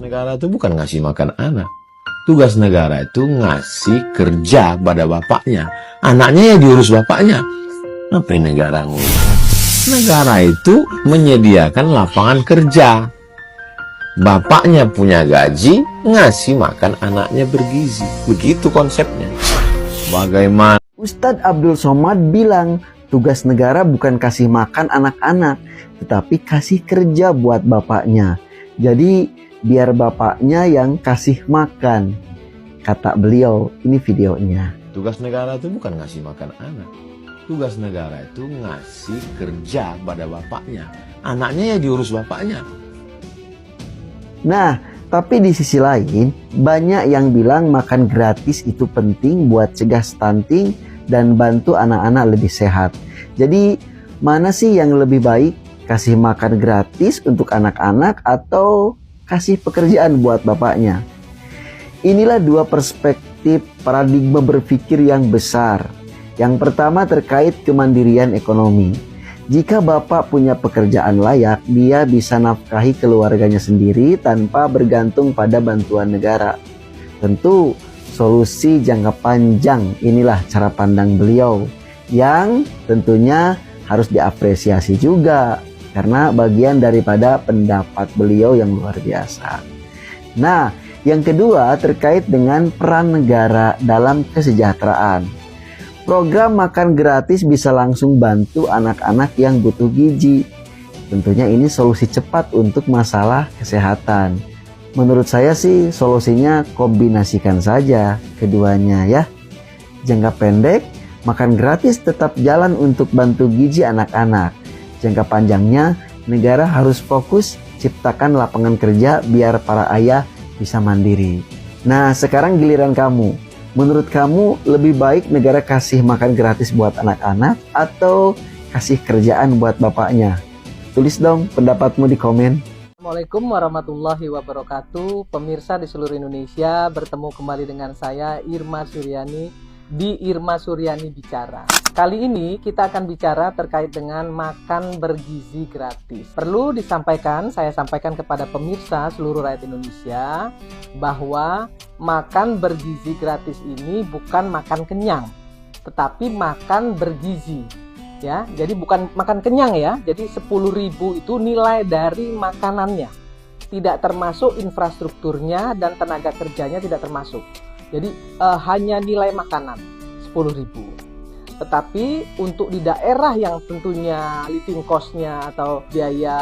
negara itu bukan ngasih makan anak. Tugas negara itu ngasih kerja pada bapaknya. Anaknya ya diurus bapaknya. Apa negara ngurus? Negara itu menyediakan lapangan kerja. Bapaknya punya gaji, ngasih makan anaknya bergizi. Begitu konsepnya. Bagaimana? Ustadz Abdul Somad bilang, tugas negara bukan kasih makan anak-anak, tetapi kasih kerja buat bapaknya. Jadi biar bapaknya yang kasih makan. Kata beliau, ini videonya. Tugas negara itu bukan ngasih makan anak. Tugas negara itu ngasih kerja pada bapaknya. Anaknya ya diurus bapaknya. Nah, tapi di sisi lain, banyak yang bilang makan gratis itu penting buat cegah stunting dan bantu anak-anak lebih sehat. Jadi, mana sih yang lebih baik? Kasih makan gratis untuk anak-anak atau kasih pekerjaan buat bapaknya? Inilah dua perspektif paradigma berpikir yang besar. Yang pertama terkait kemandirian ekonomi. Jika bapak punya pekerjaan layak, dia bisa nafkahi keluarganya sendiri tanpa bergantung pada bantuan negara. Tentu solusi jangka panjang inilah cara pandang beliau yang tentunya harus diapresiasi juga karena bagian daripada pendapat beliau yang luar biasa. Nah, yang kedua terkait dengan peran negara dalam kesejahteraan. Program makan gratis bisa langsung bantu anak-anak yang butuh gizi. Tentunya ini solusi cepat untuk masalah kesehatan. Menurut saya sih solusinya kombinasikan saja keduanya ya. Jangka pendek, makan gratis tetap jalan untuk bantu gizi anak-anak. Jangka panjangnya, negara harus fokus ciptakan lapangan kerja biar para ayah bisa mandiri. Nah, sekarang giliran kamu. Menurut kamu lebih baik negara kasih makan gratis buat anak-anak atau kasih kerjaan buat bapaknya? Tulis dong pendapatmu di komen. Assalamualaikum warahmatullahi wabarakatuh. Pemirsa di seluruh Indonesia, bertemu kembali dengan saya Irma Suryani di Irma Suryani Bicara. Kali ini kita akan bicara terkait dengan makan bergizi gratis. Perlu disampaikan, saya sampaikan kepada pemirsa seluruh rakyat Indonesia bahwa makan bergizi gratis ini bukan makan kenyang, tetapi makan bergizi. Ya, jadi bukan makan kenyang ya. Jadi 10.000 itu nilai dari makanannya. Tidak termasuk infrastrukturnya dan tenaga kerjanya tidak termasuk. Jadi hanya nilai makanan 10.000. Tetapi untuk di daerah yang tentunya living cost-nya atau biaya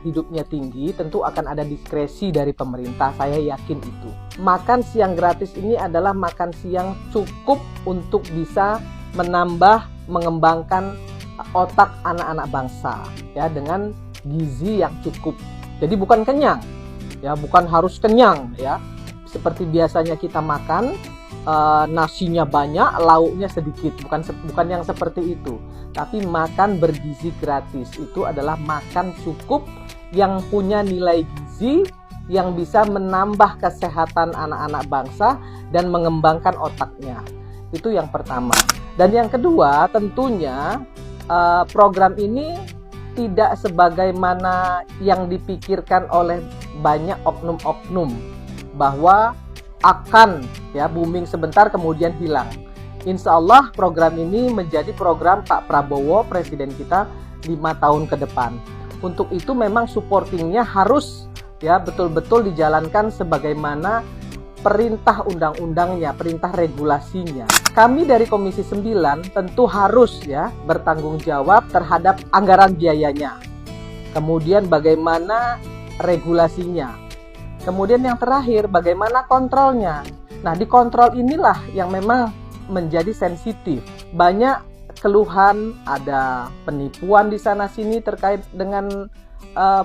hidupnya tinggi, tentu akan ada diskresi dari pemerintah, saya yakin itu. Makan siang gratis ini adalah makan siang cukup untuk bisa menambah, mengembangkan otak anak-anak bangsa ya dengan gizi yang cukup. Jadi bukan kenyang, ya bukan harus kenyang ya. Seperti biasanya kita makan, nasinya banyak, lauknya sedikit, bukan yang seperti itu. Tapi makan bergizi gratis itu adalah makan cukup yang punya nilai gizi yang bisa menambah kesehatan anak-anak bangsa dan mengembangkan otaknya. Itu yang pertama. Dan yang kedua, tentunya program ini tidak sebagaimana yang dipikirkan oleh banyak oknum-oknum bahwa akan ya booming sebentar kemudian hilang. Insya Allah program ini menjadi program Pak Prabowo, presiden kita 5 tahun ke depan. Untuk itu memang supportingnya harus ya betul-betul dijalankan sebagaimana perintah undang-undangnya, perintah regulasinya. Kami dari Komisi 9 tentu harus ya bertanggung jawab terhadap anggaran biayanya. Kemudian bagaimana regulasinya. Kemudian yang terakhir, bagaimana kontrolnya? Nah, di kontrol inilah yang memang menjadi sensitif. Banyak keluhan, ada penipuan di sana-sini terkait dengan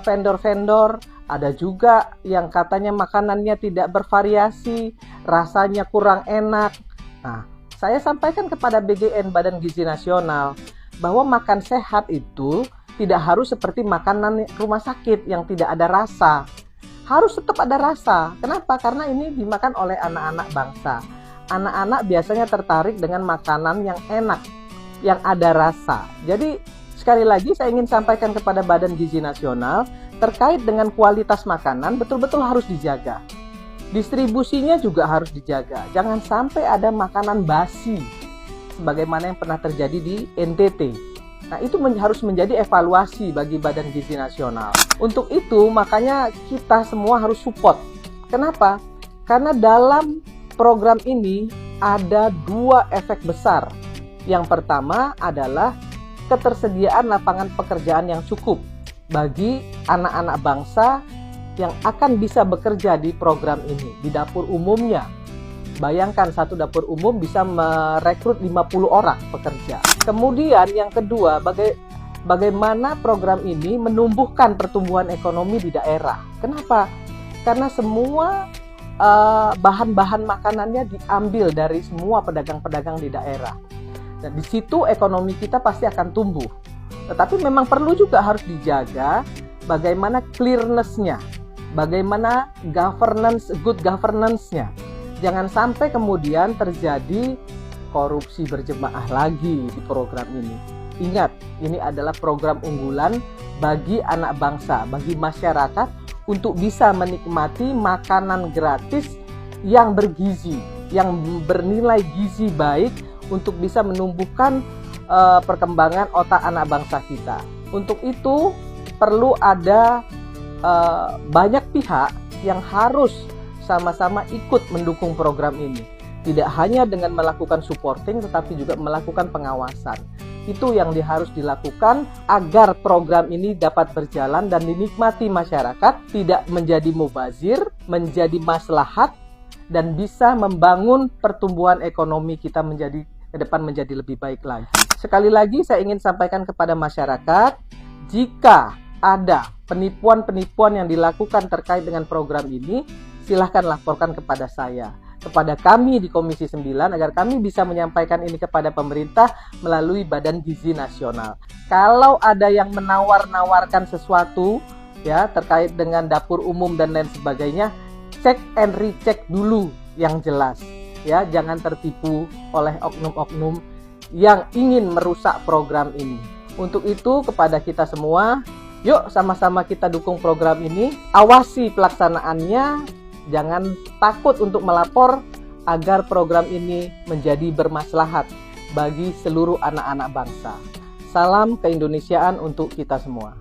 vendor-vendor. Ada juga yang katanya makanannya tidak bervariasi, rasanya kurang enak. Nah, saya sampaikan kepada BGN, Badan Gizi Nasional, bahwa makan sehat itu tidak harus seperti makanan rumah sakit yang tidak ada rasa. Harus tetap ada rasa. Kenapa? Karena ini dimakan oleh anak-anak bangsa. Anak-anak biasanya tertarik dengan makanan yang enak, yang ada rasa. Jadi sekali lagi saya ingin sampaikan kepada Badan Gizi Nasional, terkait dengan kualitas makanan betul-betul harus dijaga. Distribusinya juga harus dijaga. Jangan sampai ada makanan basi sebagaimana yang pernah terjadi di NTT. Nah, itu harus menjadi evaluasi bagi Badan Gizi Nasional. Untuk itu, makanya kita semua harus support. Kenapa? Karena dalam program ini ada 2 efek besar. Yang pertama adalah ketersediaan lapangan pekerjaan yang cukup bagi anak-anak bangsa yang akan bisa bekerja di program ini, di dapur umumnya. Bayangkan satu dapur umum bisa merekrut 50 orang pekerja. Kemudian yang kedua, bagaimana program ini menumbuhkan pertumbuhan ekonomi di daerah. Kenapa? Karena semua bahan-bahan makanannya diambil dari semua pedagang-pedagang di daerah. Dan di situ ekonomi kita pasti akan tumbuh. Tetapi memang perlu juga harus dijaga bagaimana clearness-nya, bagaimana good governance-nya. Jangan sampai kemudian terjadi korupsi berjemaah lagi di program ini. Ingat, ini adalah program unggulan bagi anak bangsa, bagi masyarakat untuk bisa menikmati makanan gratis yang bergizi, yang bernilai gizi baik untuk bisa menumbuhkan perkembangan otak anak bangsa kita. Untuk itu perlu ada banyak pihak yang harus sama-sama ikut mendukung program ini. Tidak hanya dengan melakukan supporting, tetapi juga melakukan pengawasan. Itu yang harus dilakukan agar program ini dapat berjalan dan dinikmati masyarakat, tidak menjadi mubazir, menjadi maslahat, dan bisa membangun pertumbuhan ekonomi kita menjadi ke depan menjadi lebih baik lagi. Sekali lagi saya ingin sampaikan kepada masyarakat, jika ada penipuan-penipuan yang dilakukan terkait dengan program ini, silahkan laporkan kepada saya, kepada kami di Komisi 9 agar kami bisa menyampaikan ini kepada pemerintah melalui Badan Gizi Nasional. Kalau ada yang menawar-nawarkan sesuatu ya terkait dengan dapur umum dan lain sebagainya, cek and recheck dulu yang jelas. Ya, jangan tertipu oleh oknum-oknum yang ingin merusak program ini. Untuk itu kepada kita semua, yuk sama-sama kita dukung program ini, awasi pelaksanaannya. Jangan takut untuk melapor agar program ini menjadi bermaslahat bagi seluruh anak-anak bangsa. Salam keindonesiaan untuk kita semua.